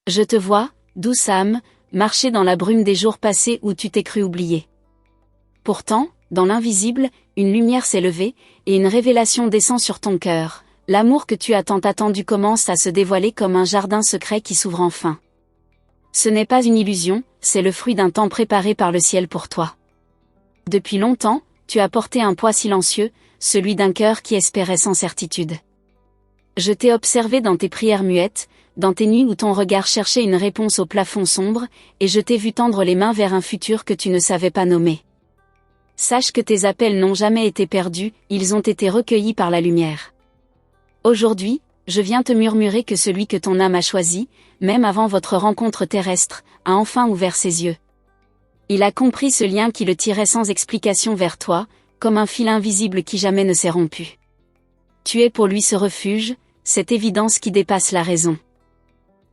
Je te vois, douce âme, marcher dans la brume des jours passés où tu t'es cru oublié. Pourtant, dans l'invisible, une lumière s'est levée, et une révélation descend sur ton cœur. L'amour que tu as tant attendu commence à se dévoiler comme un jardin secret qui s'ouvre enfin. Ce n'est pas une illusion, c'est le fruit d'un temps préparé par le ciel pour toi. Depuis longtemps, tu as porté un poids silencieux, celui d'un cœur qui espérait sans certitude. Je t'ai observé dans tes prières muettes, dans tes nuits où ton regard cherchait une réponse au plafond sombre, et je t'ai vu tendre les mains vers un futur que tu ne savais pas nommer. Sache que tes appels n'ont jamais été perdus, ils ont été recueillis par la lumière. Aujourd'hui, je viens te murmurer que celui que ton âme a choisi, même avant votre rencontre terrestre, a enfin ouvert ses yeux. Il a compris ce lien qui le tirait sans explication vers toi, comme un fil invisible qui jamais ne s'est rompu. Tu es pour lui ce refuge, cette évidence qui dépasse la raison.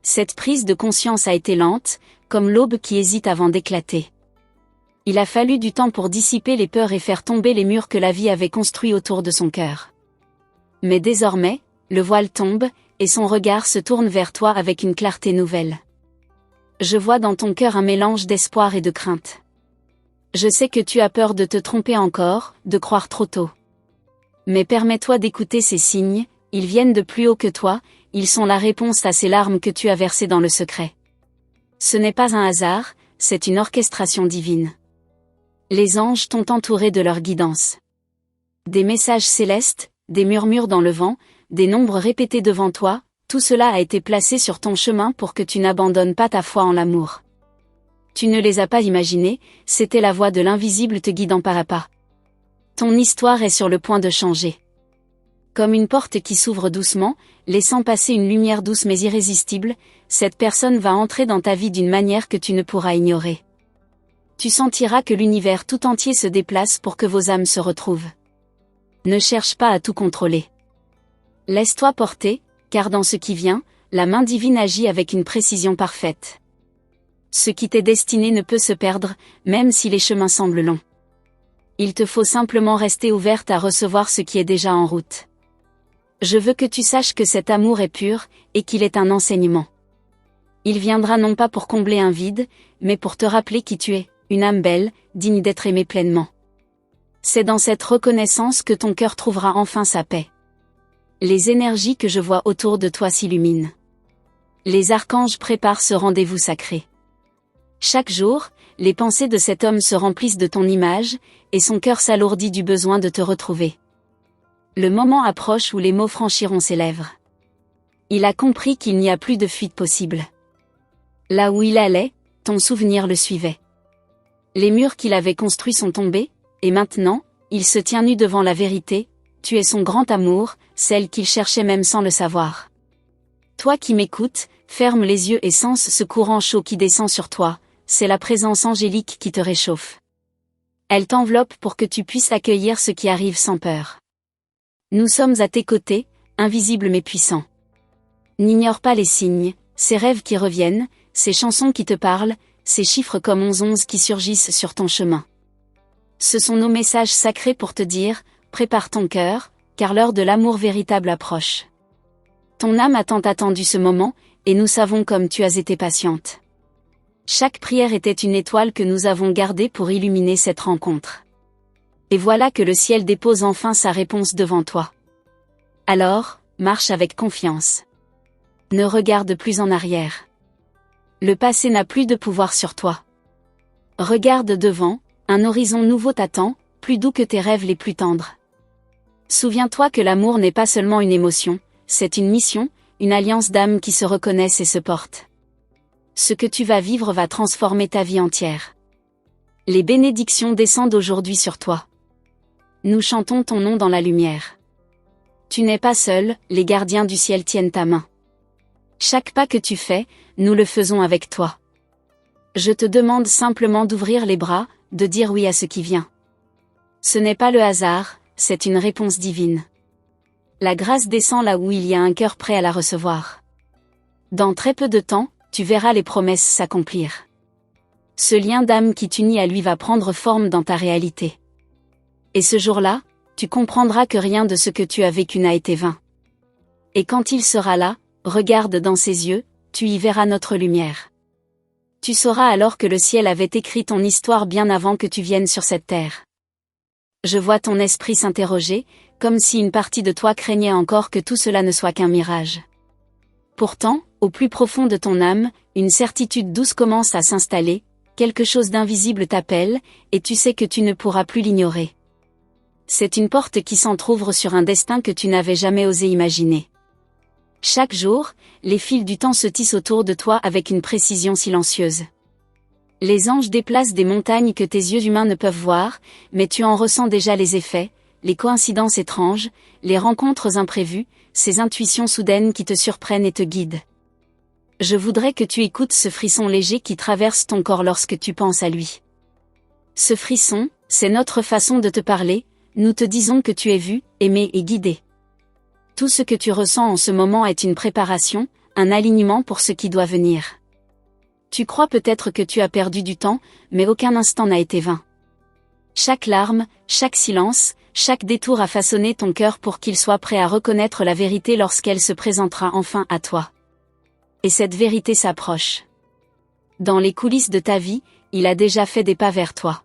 Cette prise de conscience a été lente, comme l'aube qui hésite avant d'éclater. Il a fallu du temps pour dissiper les peurs et faire tomber les murs que la vie avait construits autour de son cœur. Mais désormais, le voile tombe, et son regard se tourne vers toi avec une clarté nouvelle. Je vois dans ton cœur un mélange d'espoir et de crainte. Je sais que tu as peur de te tromper encore, de croire trop tôt. Mais permets-toi d'écouter ces signes, ils viennent de plus haut que toi, ils sont la réponse à ces larmes que tu as versées dans le secret. Ce n'est pas un hasard, c'est une orchestration divine. Les anges t'ont entouré de leur guidance. Des messages célestes, des murmures dans le vent, des nombres répétés devant toi, tout cela a été placé sur ton chemin pour que tu n'abandonnes pas ta foi en l'amour. Tu ne les as pas imaginés, c'était la voix de l'invisible te guidant pas à pas. Ton histoire est sur le point de changer. Comme une porte qui s'ouvre doucement, laissant passer une lumière douce mais irrésistible, cette personne va entrer dans ta vie d'une manière que tu ne pourras ignorer. Tu sentiras que l'univers tout entier se déplace pour que vos âmes se retrouvent. Ne cherche pas à tout contrôler. Laisse-toi porter, car dans ce qui vient, la main divine agit avec une précision parfaite. Ce qui t'est destiné ne peut se perdre, même si les chemins semblent longs. Il te faut simplement rester ouverte à recevoir ce qui est déjà en route. Je veux que tu saches que cet amour est pur, et qu'il est un enseignement. Il viendra non pas pour combler un vide, mais pour te rappeler qui tu es, une âme belle, digne d'être aimée pleinement. C'est dans cette reconnaissance que ton cœur trouvera enfin sa paix. Les énergies que je vois autour de toi s'illuminent. Les archanges préparent ce rendez-vous sacré. Chaque jour, les pensées de cet homme se remplissent de ton image, et son cœur s'alourdit du besoin de te retrouver. Le moment approche où les mots franchiront ses lèvres. Il a compris qu'il n'y a plus de fuite possible. Là où il allait, ton souvenir le suivait. Les murs qu'il avait construits sont tombés, et maintenant, il se tient nu devant la vérité, tu es son grand amour, celle qu'il cherchait même sans le savoir. Toi qui m'écoutes, ferme les yeux et sens ce courant chaud qui descend sur toi, c'est la présence angélique qui te réchauffe. Elle t'enveloppe pour que tu puisses accueillir ce qui arrive sans peur. Nous sommes à tes côtés, invisibles mais puissants. N'ignore pas les signes, ces rêves qui reviennent, ces chansons qui te parlent, ces chiffres comme 11 qui surgissent sur ton chemin. Ce sont nos messages sacrés pour te dire, prépare ton cœur, car l'heure de l'amour véritable approche. Ton âme a tant attendu ce moment, et nous savons comme tu as été patiente. Chaque prière était une étoile que nous avons gardée pour illuminer cette rencontre. Et voilà que le ciel dépose enfin sa réponse devant toi. Alors, marche avec confiance. Ne regarde plus en arrière. Le passé n'a plus de pouvoir sur toi. Regarde devant, un horizon nouveau t'attend, plus doux que tes rêves les plus tendres. Souviens-toi que l'amour n'est pas seulement une émotion, c'est une mission, une alliance d'âmes qui se reconnaissent et se portent. Ce que tu vas vivre va transformer ta vie entière. Les bénédictions descendent aujourd'hui sur toi. Nous chantons ton nom dans la lumière. Tu n'es pas seul, les gardiens du ciel tiennent ta main. Chaque pas que tu fais, nous le faisons avec toi. Je te demande simplement d'ouvrir les bras, de dire oui à ce qui vient. Ce n'est pas le hasard, c'est une réponse divine. La grâce descend là où il y a un cœur prêt à la recevoir. Dans très peu de temps, tu verras les promesses s'accomplir. Ce lien d'âme qui t'unit à lui va prendre forme dans ta réalité. Et ce jour-là, tu comprendras que rien de ce que tu as vécu n'a été vain. Et quand il sera là, regarde dans ses yeux, tu y verras notre lumière. Tu sauras alors que le ciel avait écrit ton histoire bien avant que tu viennes sur cette terre. Je vois ton esprit s'interroger, comme si une partie de toi craignait encore que tout cela ne soit qu'un mirage. Pourtant, au plus profond de ton âme, une certitude douce commence à s'installer, quelque chose d'invisible t'appelle, et tu sais que tu ne pourras plus l'ignorer. C'est une porte qui s'entr'ouvre sur un destin que tu n'avais jamais osé imaginer. Chaque jour, les fils du temps se tissent autour de toi avec une précision silencieuse. Les anges déplacent des montagnes que tes yeux humains ne peuvent voir, mais tu en ressens déjà les effets, les coïncidences étranges, les rencontres imprévues, ces intuitions soudaines qui te surprennent et te guident. Je voudrais que tu écoutes ce frisson léger qui traverse ton corps lorsque tu penses à lui. Ce frisson, c'est notre façon de te parler, nous te disons que tu es vu, aimé et guidé. Tout ce que tu ressens en ce moment est une préparation, un alignement pour ce qui doit venir. Tu crois peut-être que tu as perdu du temps, mais aucun instant n'a été vain. Chaque larme, chaque silence, chaque détour a façonné ton cœur pour qu'il soit prêt à reconnaître la vérité lorsqu'elle se présentera enfin à toi. Et cette vérité s'approche. Dans les coulisses de ta vie, il a déjà fait des pas vers toi.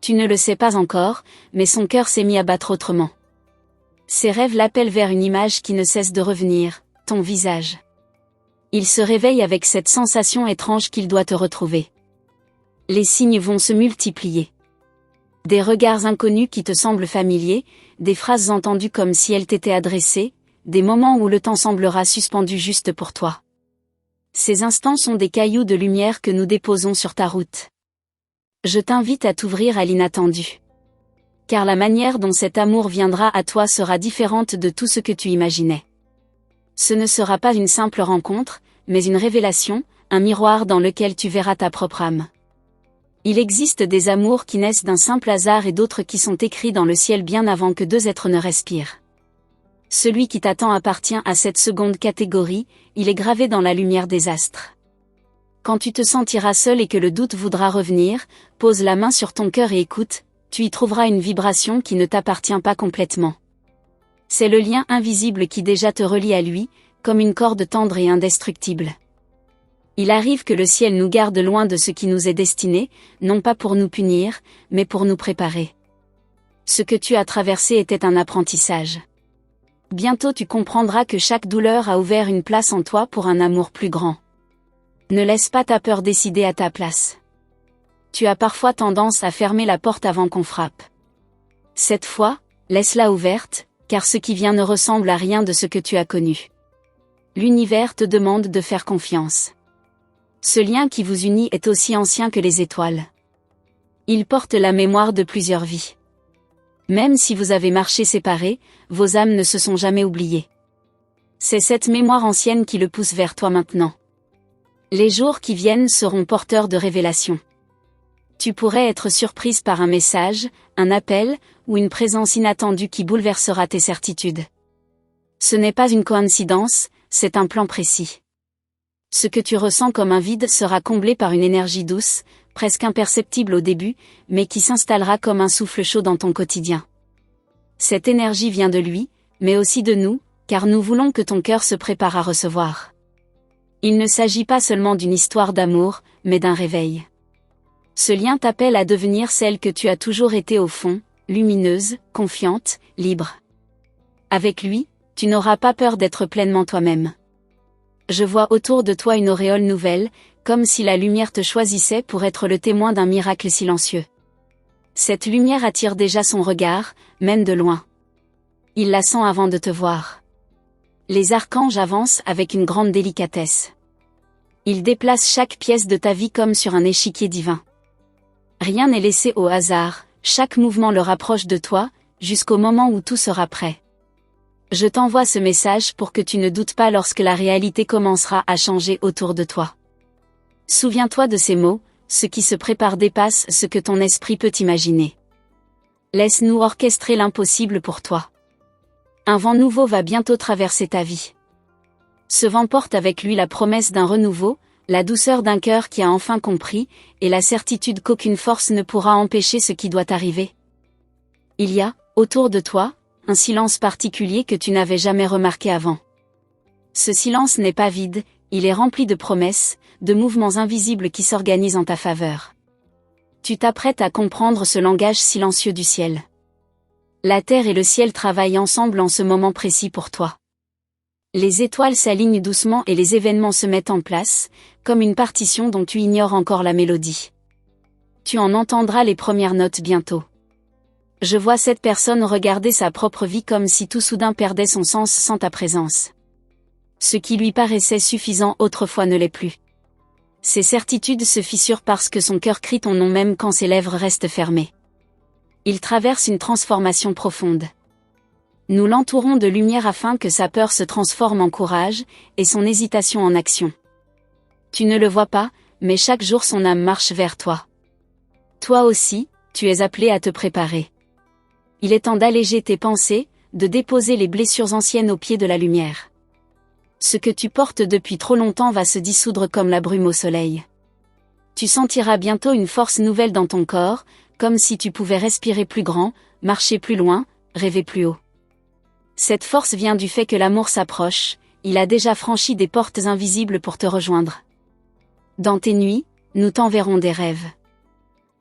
Tu ne le sais pas encore, mais son cœur s'est mis à battre autrement. Ses rêves l'appellent vers une image qui ne cesse de revenir, ton visage. Il se réveille avec cette sensation étrange qu'il doit te retrouver. Les signes vont se multiplier. Des regards inconnus qui te semblent familiers, des phrases entendues comme si elles t'étaient adressées, des moments où le temps semblera suspendu juste pour toi. Ces instants sont des cailloux de lumière que nous déposons sur ta route. Je t'invite à t'ouvrir à l'inattendu. Car la manière dont cet amour viendra à toi sera différente de tout ce que tu imaginais. Ce ne sera pas une simple rencontre, mais une révélation, un miroir dans lequel tu verras ta propre âme. Il existe des amours qui naissent d'un simple hasard et d'autres qui sont écrits dans le ciel bien avant que deux êtres ne respirent. Celui qui t'attend appartient à cette seconde catégorie, il est gravé dans la lumière des astres. Quand tu te sentiras seul et que le doute voudra revenir, pose la main sur ton cœur et écoute, tu y trouveras une vibration qui ne t'appartient pas complètement. C'est le lien invisible qui déjà te relie à lui, comme une corde tendre et indestructible. Il arrive que le ciel nous garde loin de ce qui nous est destiné, non pas pour nous punir, mais pour nous préparer. Ce que tu as traversé était un apprentissage. Bientôt tu comprendras que chaque douleur a ouvert une place en toi pour un amour plus grand. Ne laisse pas ta peur décider à ta place. Tu as parfois tendance à fermer la porte avant qu'on frappe. Cette fois, laisse-la ouverte, car ce qui vient ne ressemble à rien de ce que tu as connu. L'univers te demande de faire confiance. Ce lien qui vous unit est aussi ancien que les étoiles. Il porte la mémoire de plusieurs vies. Même si vous avez marché séparés, vos âmes ne se sont jamais oubliées. C'est cette mémoire ancienne qui le pousse vers toi maintenant. Les jours qui viennent seront porteurs de révélations. Tu pourrais être surprise par un message, un appel, ou une présence inattendue qui bouleversera tes certitudes. Ce n'est pas une coïncidence, c'est un plan précis. Ce que tu ressens comme un vide sera comblé par une énergie douce, presque imperceptible au début, mais qui s'installera comme un souffle chaud dans ton quotidien. Cette énergie vient de lui, mais aussi de nous, car nous voulons que ton cœur se prépare à recevoir. Il ne s'agit pas seulement d'une histoire d'amour, mais d'un réveil. Ce lien t'appelle à devenir celle que tu as toujours été au fond, lumineuse, confiante, libre. Avec lui, tu n'auras pas peur d'être pleinement toi-même. Je vois autour de toi une auréole nouvelle, comme si la lumière te choisissait pour être le témoin d'un miracle silencieux. Cette lumière attire déjà son regard, même de loin. Il la sent avant de te voir. Les archanges avancent avec une grande délicatesse. Ils déplacent chaque pièce de ta vie comme sur un échiquier divin. Rien n'est laissé au hasard, chaque mouvement le rapproche de toi, jusqu'au moment où tout sera prêt. Je t'envoie ce message pour que tu ne doutes pas lorsque la réalité commencera à changer autour de toi. Souviens-toi de ces mots, ce qui se prépare dépasse ce que ton esprit peut imaginer. Laisse-nous orchestrer l'impossible pour toi. Un vent nouveau va bientôt traverser ta vie. Ce vent porte avec lui la promesse d'un renouveau, la douceur d'un cœur qui a enfin compris, et la certitude qu'aucune force ne pourra empêcher ce qui doit arriver. Il y a, autour de toi, un silence particulier que tu n'avais jamais remarqué avant. Ce silence n'est pas vide, il est rempli de promesses, de mouvements invisibles qui s'organisent en ta faveur. Tu t'apprêtes à comprendre ce langage silencieux du ciel. La terre et le ciel travaillent ensemble en ce moment précis pour toi. Les étoiles s'alignent doucement et les événements se mettent en place, comme une partition dont tu ignores encore la mélodie. Tu en entendras les premières notes bientôt. Je vois cette personne regarder sa propre vie comme si tout soudain perdait son sens sans ta présence. Ce qui lui paraissait suffisant autrefois ne l'est plus. Ses certitudes se fissurent parce que son cœur crie ton nom même quand ses lèvres restent fermées. Il traverse une transformation profonde. Nous l'entourons de lumière afin que sa peur se transforme en courage, et son hésitation en action. Tu ne le vois pas, mais chaque jour son âme marche vers toi. Toi aussi, tu es appelé à te préparer. Il est temps d'alléger tes pensées, de déposer les blessures anciennes au pied de la lumière. Ce que tu portes depuis trop longtemps va se dissoudre comme la brume au soleil. Tu sentiras bientôt une force nouvelle dans ton corps, comme si tu pouvais respirer plus grand, marcher plus loin, rêver plus haut. Cette force vient du fait que l'amour s'approche, il a déjà franchi des portes invisibles pour te rejoindre. Dans tes nuits, nous t'enverrons des rêves.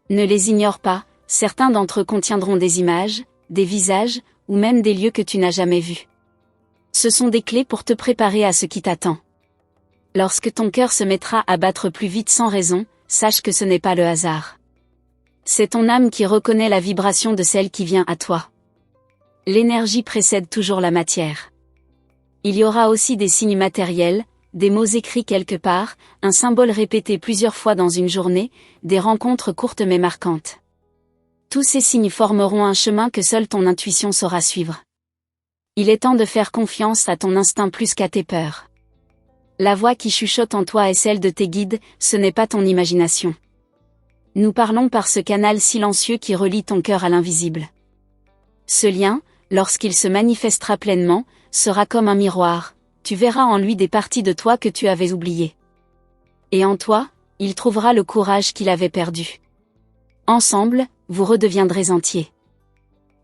Ne les ignore pas, certains d'entre eux contiendront des images, des visages, ou même des lieux que tu n'as jamais vus. Ce sont des clés pour te préparer à ce qui t'attend. Lorsque ton cœur se mettra à battre plus vite sans raison, sache que ce n'est pas le hasard. C'est ton âme qui reconnaît la vibration de celle qui vient à toi. L'énergie précède toujours la matière. Il y aura aussi des signes matériels, des mots écrits quelque part, un symbole répété plusieurs fois dans une journée, des rencontres courtes mais marquantes. Tous ces signes formeront un chemin que seule ton intuition saura suivre. Il est temps de faire confiance à ton instinct plus qu'à tes peurs. La voix qui chuchote en toi est celle de tes guides, ce n'est pas ton imagination. Nous parlons par ce canal silencieux qui relie ton cœur à l'invisible. Ce lien, lorsqu'il se manifestera pleinement, sera comme un miroir, tu verras en lui des parties de toi que tu avais oubliées. Et en toi, il trouvera le courage qu'il avait perdu. Ensemble, vous redeviendrez entiers.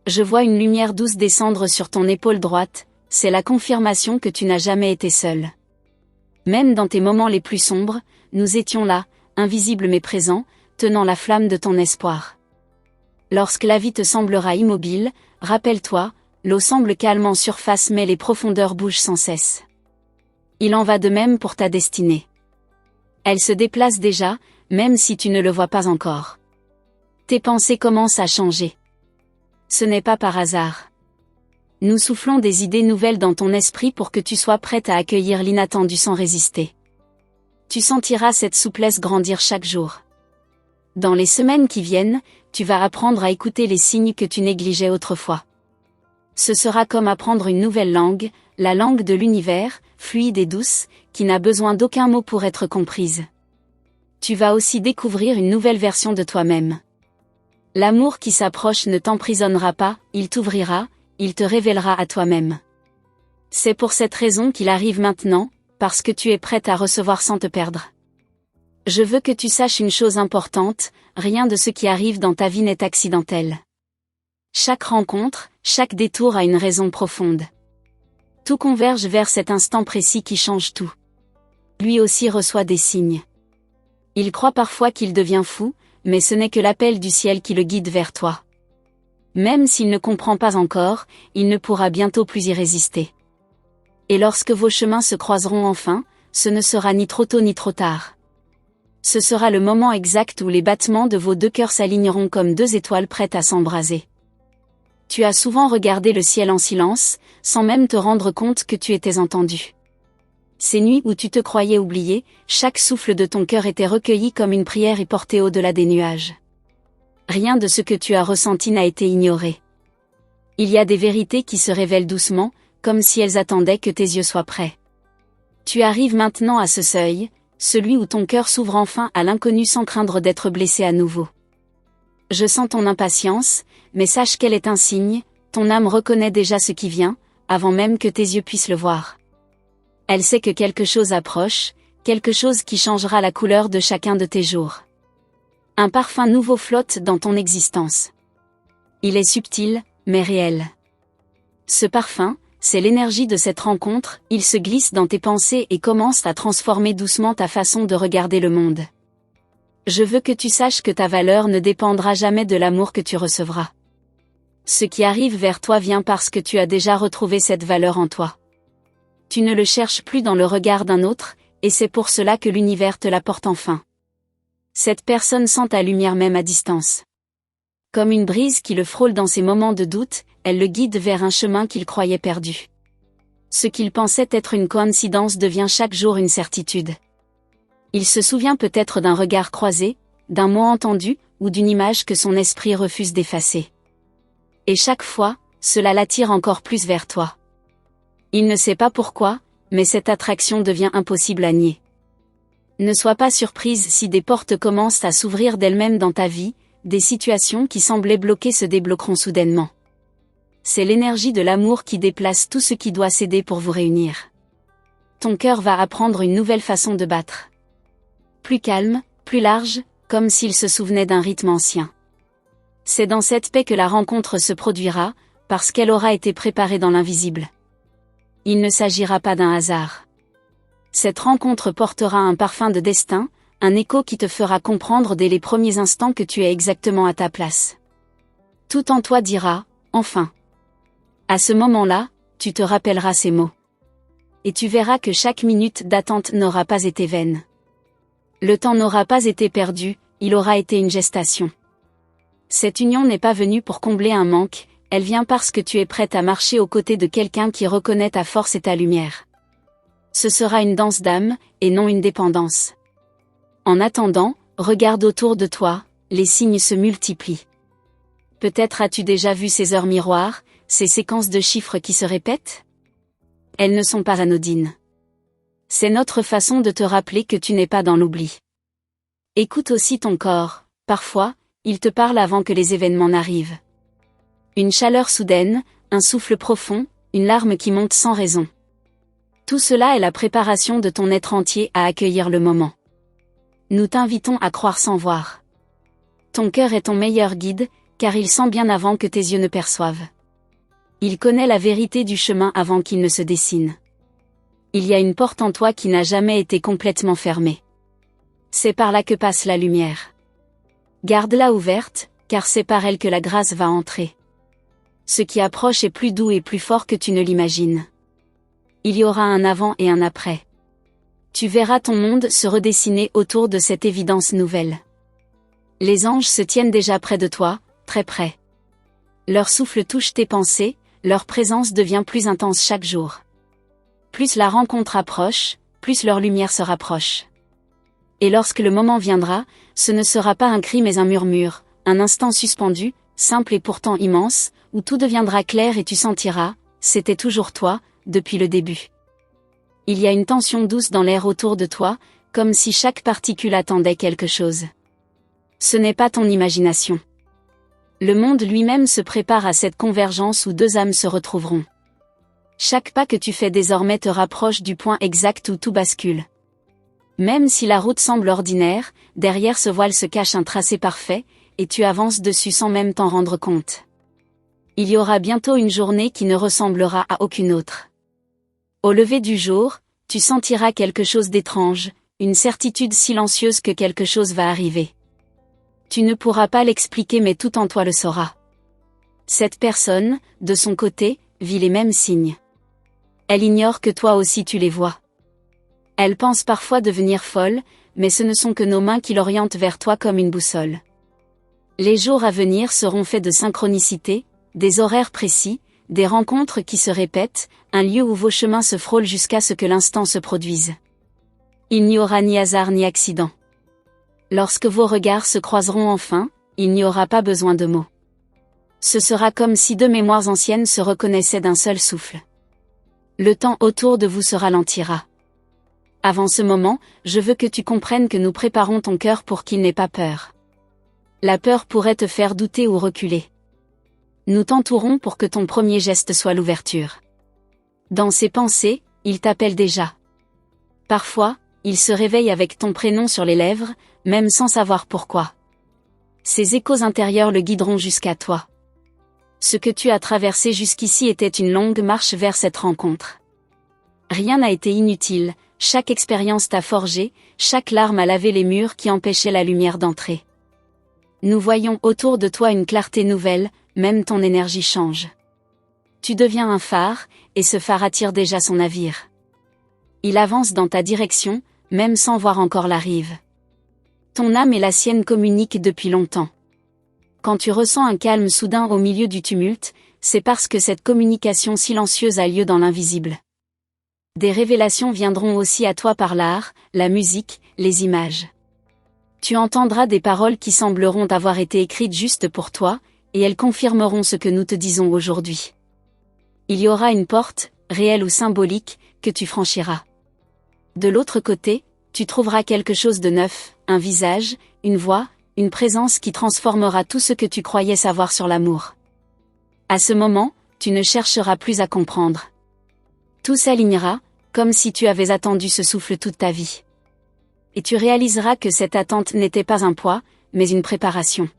Je vois une lumière douce descendre sur ton épaule droite, c'est la confirmation que tu n'as jamais été seul. Même dans tes moments les plus sombres, nous étions là, invisibles mais présents, tenant la flamme de ton espoir. Lorsque la vie te semblera immobile, rappelle-toi, l'eau semble calme en surface mais les profondeurs bougent sans cesse. Il en va de même pour ta destinée. Elle se déplace déjà, même si tu ne le vois pas encore. Tes pensées commencent à changer. Ce n'est pas par hasard. Nous soufflons des idées nouvelles dans ton esprit pour que tu sois prête à accueillir l'inattendu sans résister. Tu sentiras cette souplesse grandir chaque jour. Dans les semaines qui viennent, tu vas apprendre à écouter les signes que tu négligeais autrefois. Ce sera comme apprendre une nouvelle langue, la langue de l'univers, fluide et douce, qui n'a besoin d'aucun mot pour être comprise. Tu vas aussi découvrir une nouvelle version de toi-même. L'amour qui s'approche ne t'emprisonnera pas, il t'ouvrira, il te révélera à toi-même. C'est pour cette raison qu'il arrive maintenant, parce que tu es prête à recevoir sans te perdre. Je veux que tu saches une chose importante, rien de ce qui arrive dans ta vie n'est accidentel. Chaque rencontre, chaque détour a une raison profonde. Tout converge vers cet instant précis qui change tout. Lui aussi reçoit des signes. Il croit parfois qu'il devient fou, mais ce n'est que l'appel du ciel qui le guide vers toi. Même s'il ne comprend pas encore, il ne pourra bientôt plus y résister. Et lorsque vos chemins se croiseront enfin, ce ne sera ni trop tôt ni trop tard. Ce sera le moment exact où les battements de vos deux cœurs s'aligneront comme deux étoiles prêtes à s'embraser. Tu as souvent regardé le ciel en silence, sans même te rendre compte que tu étais entendu. Ces nuits où tu te croyais oublié, chaque souffle de ton cœur était recueilli comme une prière et porté au-delà des nuages. Rien de ce que tu as ressenti n'a été ignoré. Il y a des vérités qui se révèlent doucement, comme si elles attendaient que tes yeux soient prêts. Tu arrives maintenant à ce seuil, celui où ton cœur s'ouvre enfin à l'inconnu sans craindre d'être blessé à nouveau. Je sens ton impatience, mais sache qu'elle est un signe, ton âme reconnaît déjà ce qui vient, avant même que tes yeux puissent le voir. Elle sait que quelque chose approche, quelque chose qui changera la couleur de chacun de tes jours. Un parfum nouveau flotte dans ton existence. Il est subtil, mais réel. Ce parfum, c'est l'énergie de cette rencontre, il se glisse dans tes pensées et commence à transformer doucement ta façon de regarder le monde. Je veux que tu saches que ta valeur ne dépendra jamais de l'amour que tu recevras. Ce qui arrive vers toi vient parce que tu as déjà retrouvé cette valeur en toi. Tu ne le cherches plus dans le regard d'un autre, et c'est pour cela que l'univers te l'apporte enfin. Cette personne sent ta lumière même à distance. Comme une brise qui le frôle dans ses moments de doute, elle le guide vers un chemin qu'il croyait perdu. Ce qu'il pensait être une coïncidence devient chaque jour une certitude. Il se souvient peut-être d'un regard croisé, d'un mot entendu, ou d'une image que son esprit refuse d'effacer. Et chaque fois, cela l'attire encore plus vers toi. Il ne sait pas pourquoi, mais cette attraction devient impossible à nier. Ne sois pas surprise si des portes commencent à s'ouvrir d'elles-mêmes dans ta vie, des situations qui semblaient bloquées se débloqueront soudainement. C'est l'énergie de l'amour qui déplace tout ce qui doit céder pour vous réunir. Ton cœur va apprendre une nouvelle façon de battre. Plus calme, plus large, comme s'il se souvenait d'un rythme ancien. C'est dans cette paix que la rencontre se produira, parce qu'elle aura été préparée dans l'invisible. Il ne s'agira pas d'un hasard. Cette rencontre portera un parfum de destin, un écho qui te fera comprendre dès les premiers instants que tu es exactement à ta place. Tout en toi dira, enfin. À ce moment-là, tu te rappelleras ces mots. Et tu verras que chaque minute d'attente n'aura pas été vaine. Le temps n'aura pas été perdu, il aura été une gestation. Cette union n'est pas venue pour combler un manque, elle vient parce que tu es prête à marcher aux côtés de quelqu'un qui reconnaît ta force et ta lumière. Ce sera une danse d'âme, et non une dépendance. En attendant, regarde autour de toi, les signes se multiplient. Peut-être as-tu déjà vu ces heures miroirs, ces séquences de chiffres qui se répètent? Elles ne sont pas anodines. C'est notre façon de te rappeler que tu n'es pas dans l'oubli. Écoute aussi ton corps, parfois, il te parle avant que les événements n'arrivent. Une chaleur soudaine, un souffle profond, une larme qui monte sans raison. Tout cela est la préparation de ton être entier à accueillir le moment. Nous t'invitons à croire sans voir. Ton cœur est ton meilleur guide, car il sent bien avant que tes yeux ne perçoivent. Il connaît la vérité du chemin avant qu'il ne se dessine. Il y a une porte en toi qui n'a jamais été complètement fermée. C'est par là que passe la lumière. Garde-la ouverte, car c'est par elle que la grâce va entrer. Ce qui approche est plus doux et plus fort que tu ne l'imagines. Il y aura un avant et un après. Tu verras ton monde se redessiner autour de cette évidence nouvelle. Les anges se tiennent déjà près de toi, très près. Leur souffle touche tes pensées, leur présence devient plus intense chaque jour. Plus la rencontre approche, plus leur lumière se rapproche. Et lorsque le moment viendra, ce ne sera pas un cri mais un murmure, un instant suspendu, simple et pourtant immense, où tout deviendra clair et tu sentiras, c'était toujours toi, depuis le début. Il y a une tension douce dans l'air autour de toi, comme si chaque particule attendait quelque chose. Ce n'est pas ton imagination. Le monde lui-même se prépare à cette convergence où deux âmes se retrouveront. Chaque pas que tu fais désormais te rapproche du point exact où tout bascule. Même si la route semble ordinaire, derrière ce voile se cache un tracé parfait, et tu avances dessus sans même t'en rendre compte. Il y aura bientôt une journée qui ne ressemblera à aucune autre. Au lever du jour, tu sentiras quelque chose d'étrange, une certitude silencieuse que quelque chose va arriver. Tu ne pourras pas l'expliquer mais tout en toi le saura. Cette personne, de son côté, vit les mêmes signes. Elle ignore que toi aussi tu les vois. Elle pense parfois devenir folle, mais ce ne sont que nos mains qui l'orientent vers toi comme une boussole. Les jours à venir seront faits de synchronicité, des horaires précis, des rencontres qui se répètent, un lieu où vos chemins se frôlent jusqu'à ce que l'instant se produise. Il n'y aura ni hasard ni accident. Lorsque vos regards se croiseront enfin, il n'y aura pas besoin de mots. Ce sera comme si deux mémoires anciennes se reconnaissaient d'un seul souffle. Le temps autour de vous se ralentira. Avant ce moment, je veux que tu comprennes que nous préparons ton cœur pour qu'il n'ait pas peur. La peur pourrait te faire douter ou reculer. Nous t'entourons pour que ton premier geste soit l'ouverture. Dans ses pensées, il t'appelle déjà. Parfois, il se réveille avec ton prénom sur les lèvres, même sans savoir pourquoi. Ces échos intérieurs le guideront jusqu'à toi. Ce que tu as traversé jusqu'ici était une longue marche vers cette rencontre. Rien n'a été inutile, chaque expérience t'a forgé, chaque larme a lavé les murs qui empêchaient la lumière d'entrer. Nous voyons autour de toi une clarté nouvelle, même ton énergie change. Tu deviens un phare, et ce phare attire déjà son navire. Il avance dans ta direction, même sans voir encore la rive. Ton âme et la sienne communiquent depuis longtemps. Quand tu ressens un calme soudain au milieu du tumulte, c'est parce que cette communication silencieuse a lieu dans l'invisible. Des révélations viendront aussi à toi par l'art, la musique, les images. Tu entendras des paroles qui sembleront avoir été écrites juste pour toi, et elles confirmeront ce que nous te disons aujourd'hui. Il y aura une porte, réelle ou symbolique, que tu franchiras. De l'autre côté, tu trouveras quelque chose de neuf, un visage, une voix, une présence qui transformera tout ce que tu croyais savoir sur l'amour. À ce moment, tu ne chercheras plus à comprendre. Tout s'alignera, comme si tu avais attendu ce souffle toute ta vie. Et tu réaliseras que cette attente n'était pas un poids, mais une préparation.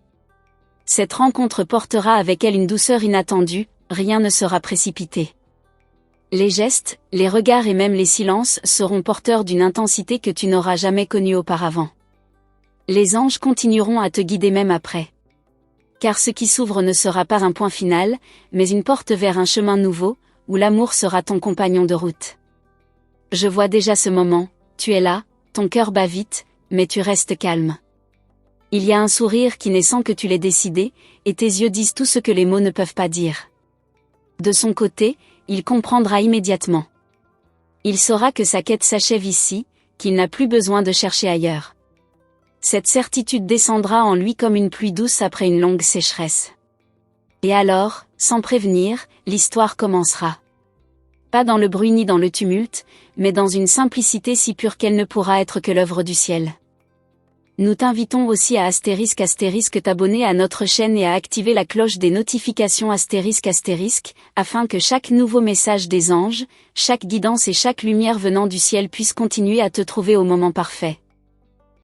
Cette rencontre portera avec elle une douceur inattendue, rien ne sera précipité. Les gestes, les regards et même les silences seront porteurs d'une intensité que tu n'auras jamais connue auparavant. Les anges continueront à te guider même après. Car ce qui s'ouvre ne sera pas un point final, mais une porte vers un chemin nouveau, où l'amour sera ton compagnon de route. Je vois déjà ce moment, tu es là, ton cœur bat vite, mais tu restes calme. Il y a un sourire qui naît sans que tu l'aies décidé, et tes yeux disent tout ce que les mots ne peuvent pas dire. De son côté, il comprendra immédiatement. Il saura que sa quête s'achève ici, qu'il n'a plus besoin de chercher ailleurs. Cette certitude descendra en lui comme une pluie douce après une longue sécheresse. Et alors, sans prévenir, l'histoire commencera. Pas dans le bruit ni dans le tumulte, mais dans une simplicité si pure qu'elle ne pourra être que l'œuvre du ciel. Nous t'invitons aussi à t'abonner à notre chaîne et à activer la cloche des notifications afin que chaque nouveau message des anges, chaque guidance et chaque lumière venant du ciel puisse continuer à te trouver au moment parfait.